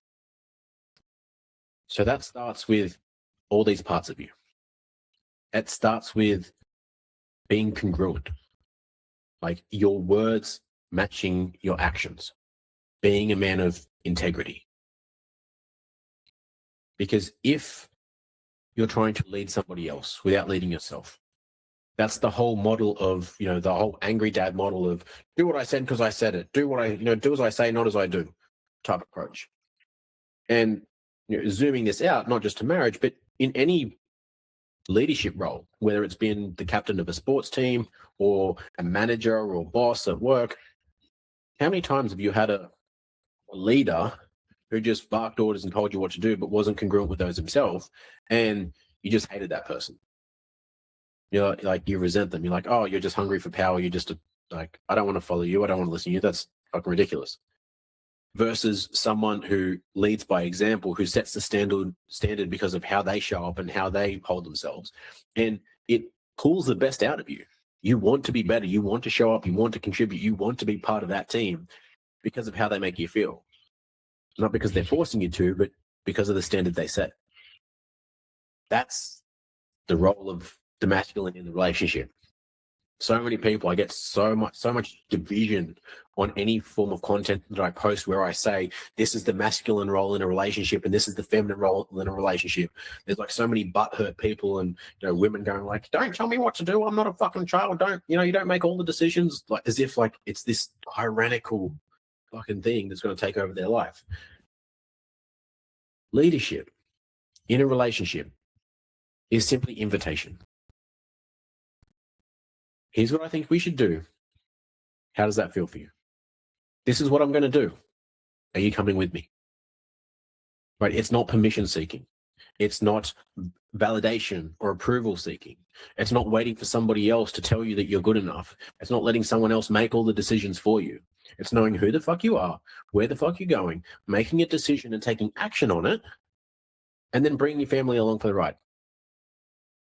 So that starts with all these parts of you. It starts with being congruent, like your words matching your actions, being a man of integrity. Because if you're trying to lead somebody else without leading yourself, that's the whole model of, the whole angry dad model of do what I said because I said it. Do as I say, not as I do type approach. And zooming this out, not just to marriage, but in any leadership role, whether it's been the captain of a sports team or a manager or boss at work, how many times have you had a leader who just barked orders and told you what to do, but wasn't congruent with those himself, and you just hated that person? Like you resent them. You're like, oh, you're just hungry for power. You're just like, I don't want to follow you. I don't want to listen to you. That's fucking ridiculous. Versus someone who leads by example, who sets the standard because of how they show up and how they hold themselves. And it pulls the best out of you. You want to be better. You want to show up. You want to contribute. You want to be part of that team because of how they make you feel. Not because they're forcing you to, but because of the standard they set. That's the role of the masculine in the relationship. So many people, I get so much division on any form of content that I post where I say this is the masculine role in a relationship and this is the feminine role in a relationship. There's like so many butthurt people and women going like, don't tell me what to do. I'm not a fucking child. You don't make all the decisions, like as if like it's this tyrannical fucking thing that's going to take over their life. Leadership in a relationship is simply invitation. Here's what I think we should do. How does that feel for you? This is what I'm going to do. Are you coming with me? Right? It's not permission seeking. It's not validation or approval seeking. It's not waiting for somebody else to tell you that you're good enough. It's not letting someone else make all the decisions for you. It's knowing who the fuck you are, where the fuck you're going, making a decision and taking action on it, and then bringing your family along for the ride.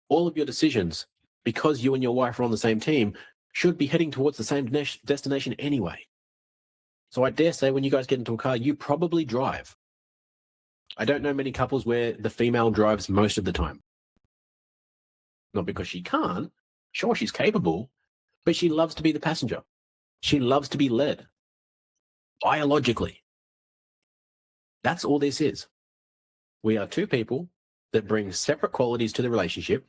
All of your decisions, because you and your wife are on the same team, should be heading towards the same destination anyway. So I dare say when you guys get into a car, you probably drive. I don't know many couples where the female drives most of the time. Not because she can't. Sure, she's capable, but she loves to be the passenger. She loves to be led. Biologically. That's all this is. We are two people that bring separate qualities to the relationship.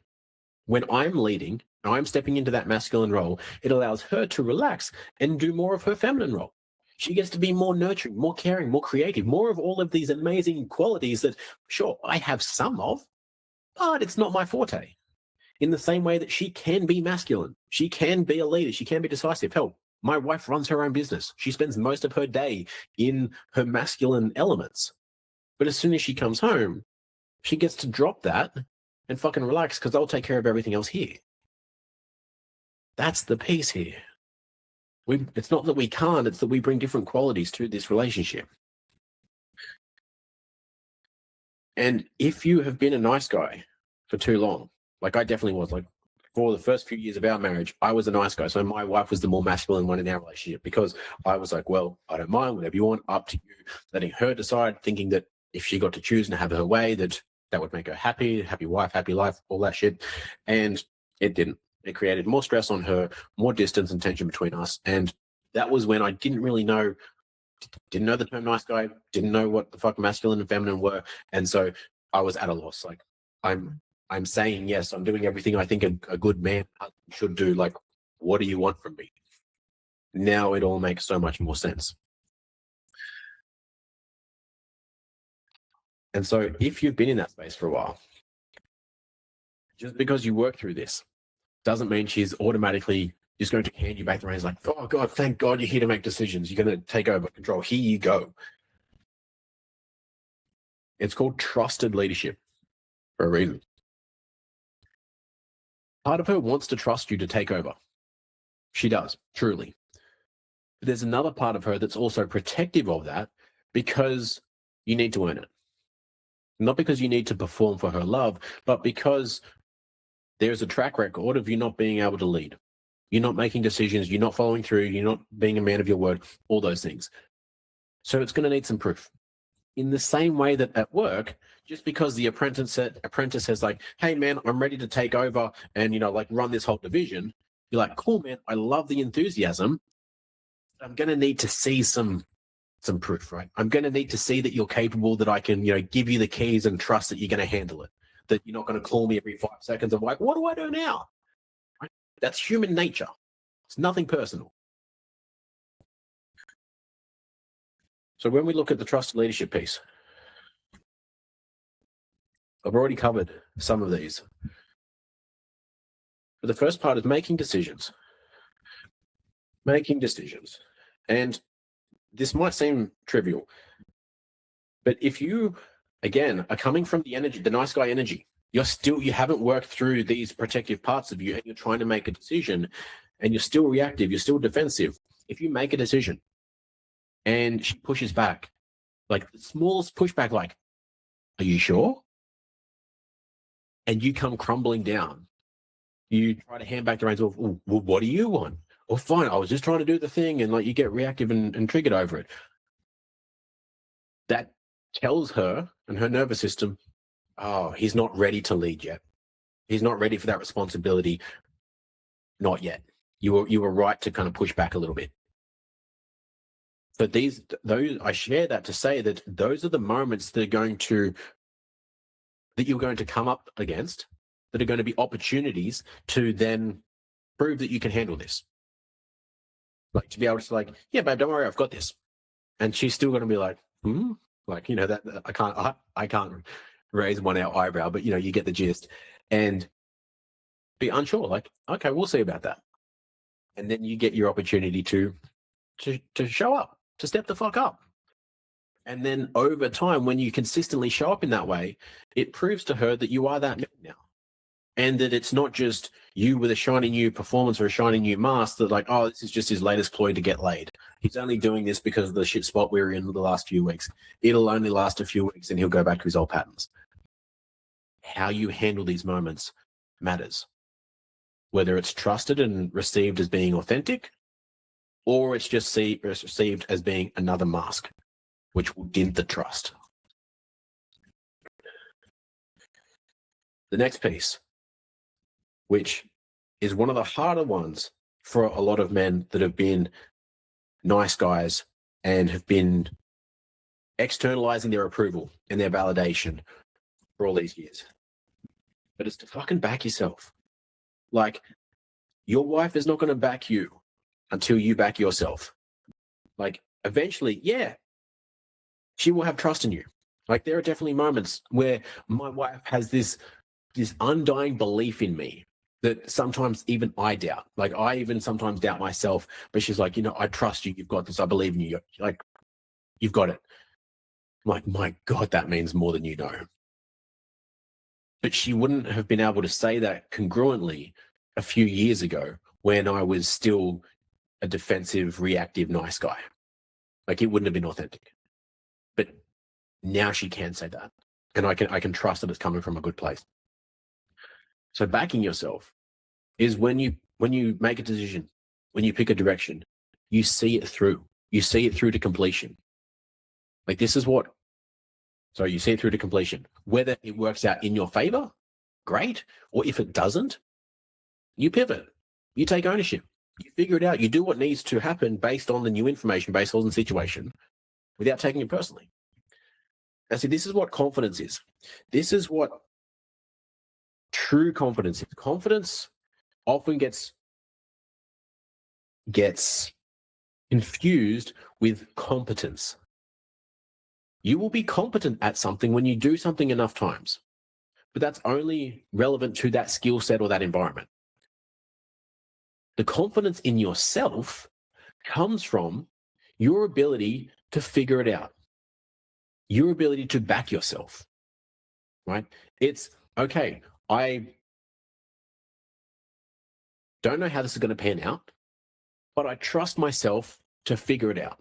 When I'm leading, and I'm stepping into that masculine role, it allows her to relax and do more of her feminine role. She gets to be more nurturing, more caring, more creative, more of all of these amazing qualities that, sure, I have some of, but it's not my forte. In the same way that she can be masculine. She can be a leader. She can be decisive. Hell, my wife runs her own business. She spends most of her day in her masculine elements. But as soon as she comes home, she gets to drop that and fucking relax because I'll take care of everything else here. That's the piece here. It's not that we can't, it's that we bring different qualities to this relationship. And if you have been a nice guy for too long, like I definitely was, like for the first few years of our marriage, I was a nice guy. So my wife was the more masculine one in our relationship because I was like, well, I don't mind, whatever you want, up to you, letting her decide, thinking that if she got to choose and have her way, that would make her happy wife, happy life, all that shit. And it didn't. It created more stress on her, more distance and tension between us. And that was when I didn't know the term nice guy, didn't know what the fuck masculine and feminine were. And so I was at a loss. Like I'm saying yes, I'm doing everything I think a good man should do. Like, what do you want from me? Now it all makes so much more sense. And so if you've been in that space for a while, just because you work through this doesn't mean she's automatically just going to hand you back the reins like, oh God, thank God you're here to make decisions. You're going to take over control. Here you go. It's called trusted leadership for a reason. Part of her wants to trust you to take over. She does, truly. But there's another part of her that's also protective of that because you need to earn it. Not because you need to perform for her love, but because there's a track record of you not being able to lead. You're not making decisions. You're not following through. You're not being a man of your word, all those things. So it's going to need some proof. In the same way that at work, just because the apprentice says like, hey man, I'm ready to take over and, like run this whole division. You're like, cool, man. I love the enthusiasm. I'm going to need to see some proof, right? I'm going to need to see that you're capable, that I can, give you the keys and trust that you're going to handle it, that you're not going to call me every 5 seconds. I'm like, what do I do now? Right? That's human nature. It's nothing personal. So when we look at the trust leadership piece, I've already covered some of these. But the first part is making decisions. Making decisions. And this might seem trivial, but if you, again, are coming from the energy, the nice guy energy, you haven't worked through these protective parts of you and you're trying to make a decision and you're still reactive, you're still defensive. If you make a decision and she pushes back, like the smallest pushback, like, are you sure? And you come crumbling down. You try to hand back the reins of, well, what do you want? Or fine, I was just trying to do the thing, and like you get reactive and triggered over it. That tells her and her nervous system, oh, he's not ready to lead yet. He's not ready for that responsibility. Not yet. You were right to kind of push back a little bit. But I share that to say that those are the moments that you're going to come up against, that are going to be opportunities to then prove that you can handle this. Like to be able to like, yeah, babe, don't worry, I've got this. And she's still going to be like, like, that I can't raise one eyebrow, but you get the gist, and be unsure, like, okay, we'll see about that. And then you get your opportunity to show up, to step the fuck up. And then over time, when you consistently show up in that way, it proves to her that you are that man now. And that it's not just you with a shiny new performance or a shiny new mask that like, oh, this is just his latest ploy to get laid. He's only doing this because of the shit spot we were in the last few weeks. It'll only last a few weeks and he'll go back to his old patterns. How you handle these moments matters. Whether it's trusted and received as being authentic, or it's just received as being another mask, which will dent the trust. The next piece, which is one of the harder ones for a lot of men that have been nice guys and have been externalizing their approval and their validation for all these years. But it's to fucking back yourself. Like, your wife is not going to back you until you back yourself. Like, eventually, yeah, she will have trust in you. Like, there are definitely moments where my wife has this undying belief in me that sometimes even I doubt. Like, I even sometimes doubt myself, but she's like, I trust you. You've got this. I believe in you. Like, you've got it. I'm like, my God, that means more than you know. but she wouldn't have been able to say that congruently a few years ago when I was still a defensive, reactive, nice guy. Like, it wouldn't have been authentic. But now she can say that. And I can trust that it's coming from a good place. So backing yourself is when you make a decision, when you pick a direction, you see it through. You see it through to completion. Like, this is what, so you see it through to completion. Whether it works out in your favor, great. Or if it doesn't, you pivot. You take ownership. You figure it out. You do what needs to happen based on the new information, based on the situation, without taking it personally. Now, see, this is what confidence is. This is what true confidence is. Confidence often gets infused with competence. You will be competent at something when you do something enough times, but that's only relevant to that skill set or that environment. The confidence in yourself comes from your ability to figure it out, your ability to back yourself, right? It's, okay, I don't know how this is going to pan out, but I trust myself to figure it out.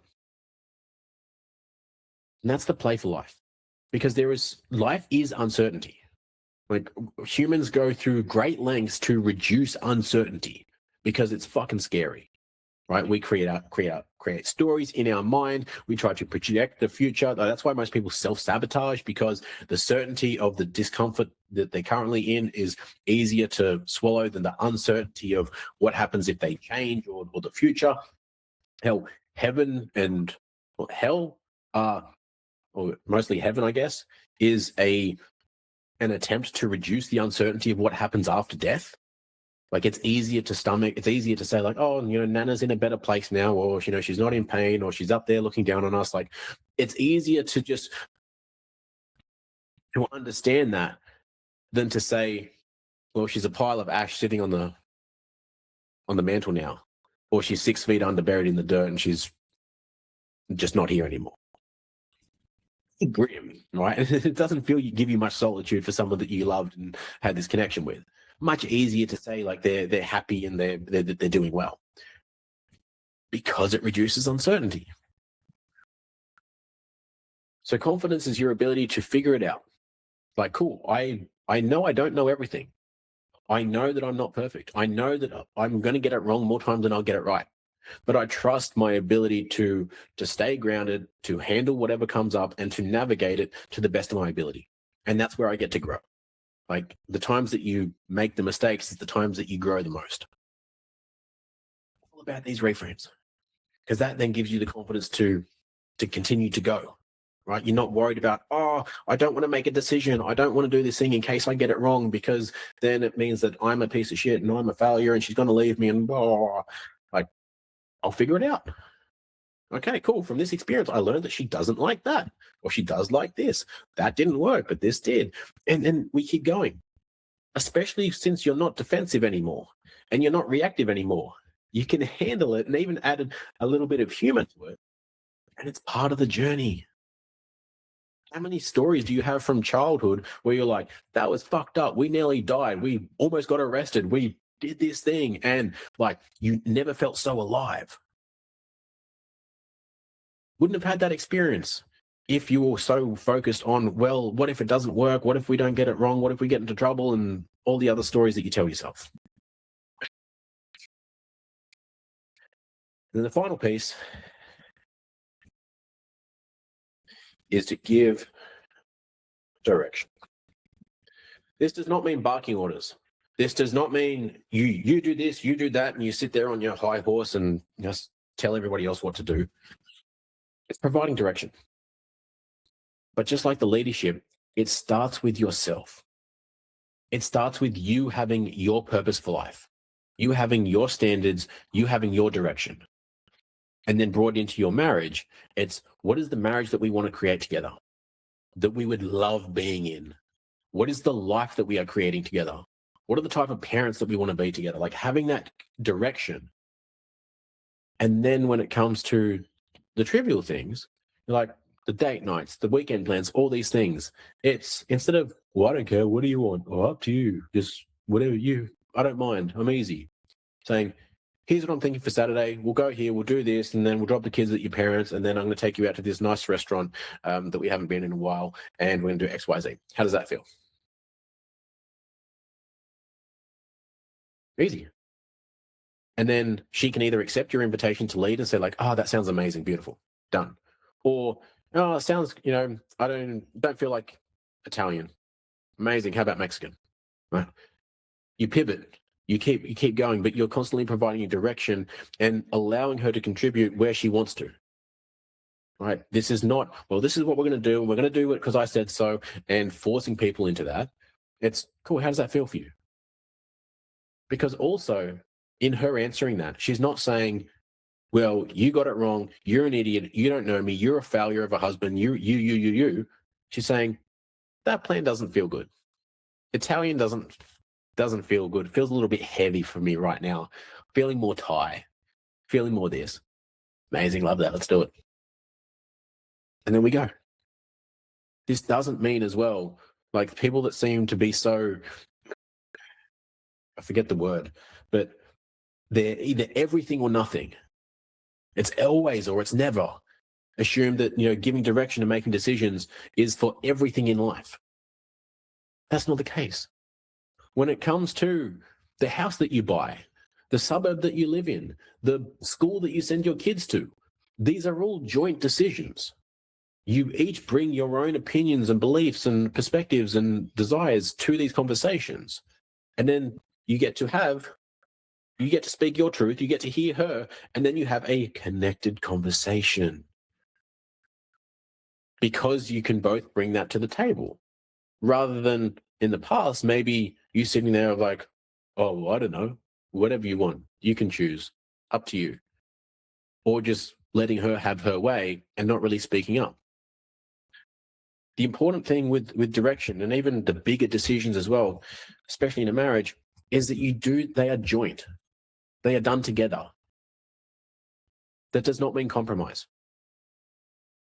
And that's the playful life, because life is uncertainty. Like, humans go through great lengths to reduce uncertainty because it's fucking scary, right? We create stories in our mind. We try to project the future. That's why most people self-sabotage, because the certainty of the discomfort that they're currently in is easier to swallow than the uncertainty of what happens if they change or the future. Hell, heaven and hell or mostly heaven, I guess, is an attempt to reduce the uncertainty of what happens after death. Like, it's easier to stomach. It's easier to say, like, oh, Nana's in a better place now, or, she's not in pain, or she's up there looking down on us. Like, it's easier to just to understand that than to say, well, she's a pile of ash sitting on the mantle now, or she's 6 feet under, buried in the dirt, and she's just not here anymore. Grim, right? It doesn't give you much solitude for someone that you loved and had this connection with. Much easier to say, like, they're happy and they're doing well, because it reduces uncertainty. So confidence is your ability to figure it out. Like, cool, I know I don't know everything. I know that I'm not perfect. I know that I'm going to get it wrong more times than I'll get it right. But I trust my ability to stay grounded, to handle whatever comes up, and to navigate it to the best of my ability. And that's where I get to grow. Like, the times that you make the mistakes is the times that you grow the most. All about these reframes, because that then gives you the confidence to continue to go, right? You're not worried about, oh, I don't want to make a decision. I don't want to do this thing in case I get it wrong, because then it means that I'm a piece of shit and I'm a failure and she's going to leave me, and like, I'll figure it out. Okay, cool. From this experience, I learned that she doesn't like that, or she does like this. That didn't work, but this did. And then we keep going, especially since you're not defensive anymore and you're not reactive anymore. You can handle it and even added a little bit of humor to it. And it's part of the journey. How many stories do you have from childhood where you're like, that was fucked up. We nearly died. We almost got arrested. We did this thing. And, like, you never felt so alive. Wouldn't have had that experience if you were so focused on, well, what if it doesn't work? What if we don't get it wrong? What if we get into trouble? And all the other stories that you tell yourself. And then the final piece is to give direction. This does not mean barking orders. This does not mean you do this, you do that, and you sit there on your high horse and just tell everybody else what to do. It's providing direction. But just like the leadership, it starts with yourself. It starts with you having your purpose for life, you having your standards, you having your direction. And then brought into your marriage, it's, what is the marriage that we want to create together, that we would love being in? What is the life that we are creating together? What are the type of parents that we want to be together? Like, having that direction. And then when it comes to the trivial things, like the date nights, the weekend plans, all these things, it's, instead of Well, I don't care. What do you want? Well, up to you. Just whatever I don't mind. I'm easy. Saying, here's what I'm thinking for Saturday. We'll go here, we'll do this, and then we'll drop the kids at your parents, and then I'm going to take you out to this nice restaurant that we haven't been in a while, and we're going to do X, Y, Z. How does that feel? Easy. And then she can either accept your invitation to lead and say like, oh, that sounds amazing, beautiful, done. Or, oh, it sounds, I don't feel like Italian. Amazing. How about Mexican? Right. You pivot, you keep going, but you're constantly providing a direction and allowing her to contribute where she wants to. Right. This is not, well, this is what we're going to do, and we're going to do it because I said so, and forcing people into that. It's cool. How does that feel for you? Because also in her answering that, she's not saying, well, you got it wrong. You're an idiot. You don't know me. You're a failure of a husband. You. She's saying that plan doesn't feel good. Italian doesn't feel good. It feels a little bit heavy for me right now. Feeling more Thai, feeling more this. Amazing. Love that. Let's do it. And then we go. This doesn't mean as well, like people that seem to be so, I forget the word, but they're either everything or nothing. It's always or it's never. Assume that, giving direction and making decisions is for everything in life. That's not the case. When it comes to the house that you buy, the suburb that you live in, the school that you send your kids to, these are all joint decisions. You each bring your own opinions and beliefs and perspectives and desires to these conversations. And then you get to speak your truth, you get to hear her, and then you have a connected conversation. Because you can both bring that to the table. Rather than in the past, maybe you sitting there like, oh, well, I don't know, whatever you want, you can choose, up to you. Or just letting her have her way and not really speaking up. The important thing with direction, and even the bigger decisions as well, especially in a marriage, is that they are joint. They are done together. That does not mean compromise.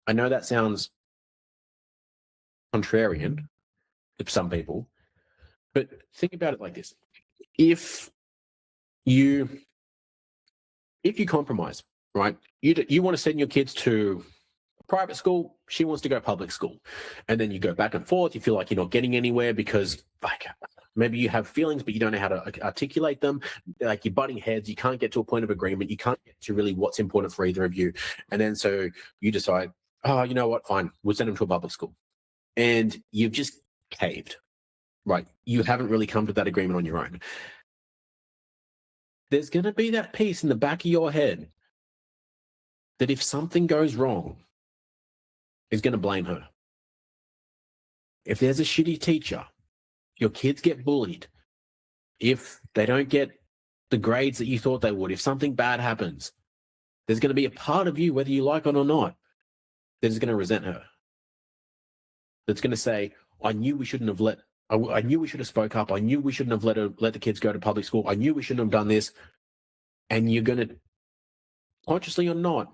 I know that sounds contrarian to some people, but think about it like this. If you compromise, right? You want to send your kids to private school, she wants to go public school. And then you go back and forth. You feel like you're not getting anywhere because like maybe you have feelings, but you don't know how to articulate them. Like you're butting heads. You can't get to a point of agreement. You can't get to really what's important for either of you. And then so you decide, oh, you know what? Fine. We'll send them to a public school. And you've just caved, right? You haven't really come to that agreement on your own. There's going to be that piece in the back of your head that if something goes wrong, is going to blame her. If there's a shitty teacher, your kids get bullied, if they don't get the grades that you thought they would, if something bad happens, there's going to be a part of you, whether you like it or not, that is going to resent her. That's going to say, I knew we should have spoke up. I knew we shouldn't have let the kids go to public school. I knew we shouldn't have done this. And you're going to, consciously or not,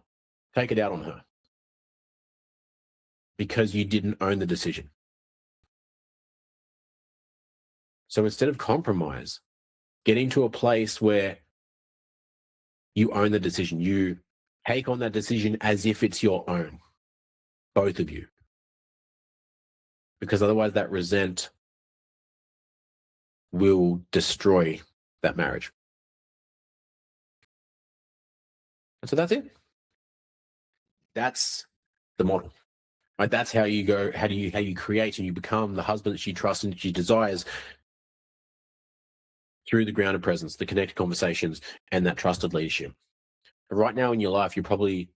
take it out on her. Because you didn't own the decision. So instead of compromise, getting to a place where you own the decision, you take on that decision as if it's your own, both of you. Because otherwise that resent will destroy that marriage. And so that's it. That's the model. Right? That's how you go, how you create and you become the husband that she trusts and she desires through the grounded presence, the connected conversations, and that trusted leadership. Right now in your life, you're probably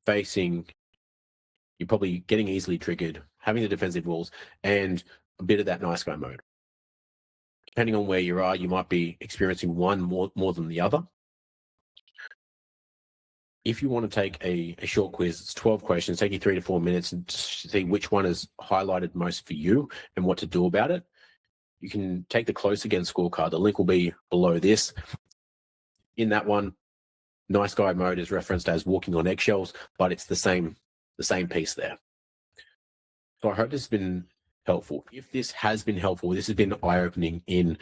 getting easily triggered, having the defensive walls, and a bit of that nice guy mode. Depending on where you are, you might be experiencing one more than the other. If you want to take a short quiz, it's 12 questions, take you 3 to 4 minutes and see which one is highlighted most for you and what to do about it. You can take the Close Again scorecard. The link will be below this. In that one, nice guy mode is referenced as walking on eggshells, but it's the same piece there. So I hope this has been helpful. If this has been helpful, this has been eye-opening in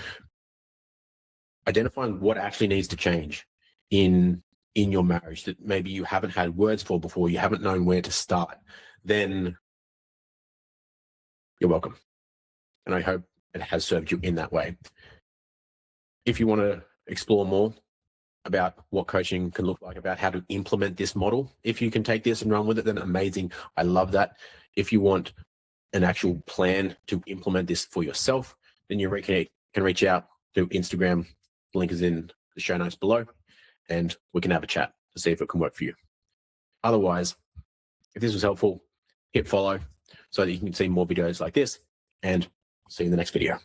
identifying what actually needs to change in your marriage that maybe you haven't had words for before, you haven't known where to start, then you're welcome. And I hope it has served you in that way. If you want to explore more about what coaching can look like, about how to implement this model, if you can take this and run with it, then amazing. I love that. If you want an actual plan to implement this for yourself, then you can reach out to Instagram. The link is in the show notes below, and we can have a chat to see if it can work for you. Otherwise, if this was helpful, hit follow so that you can see more videos like this, and see you in the next video.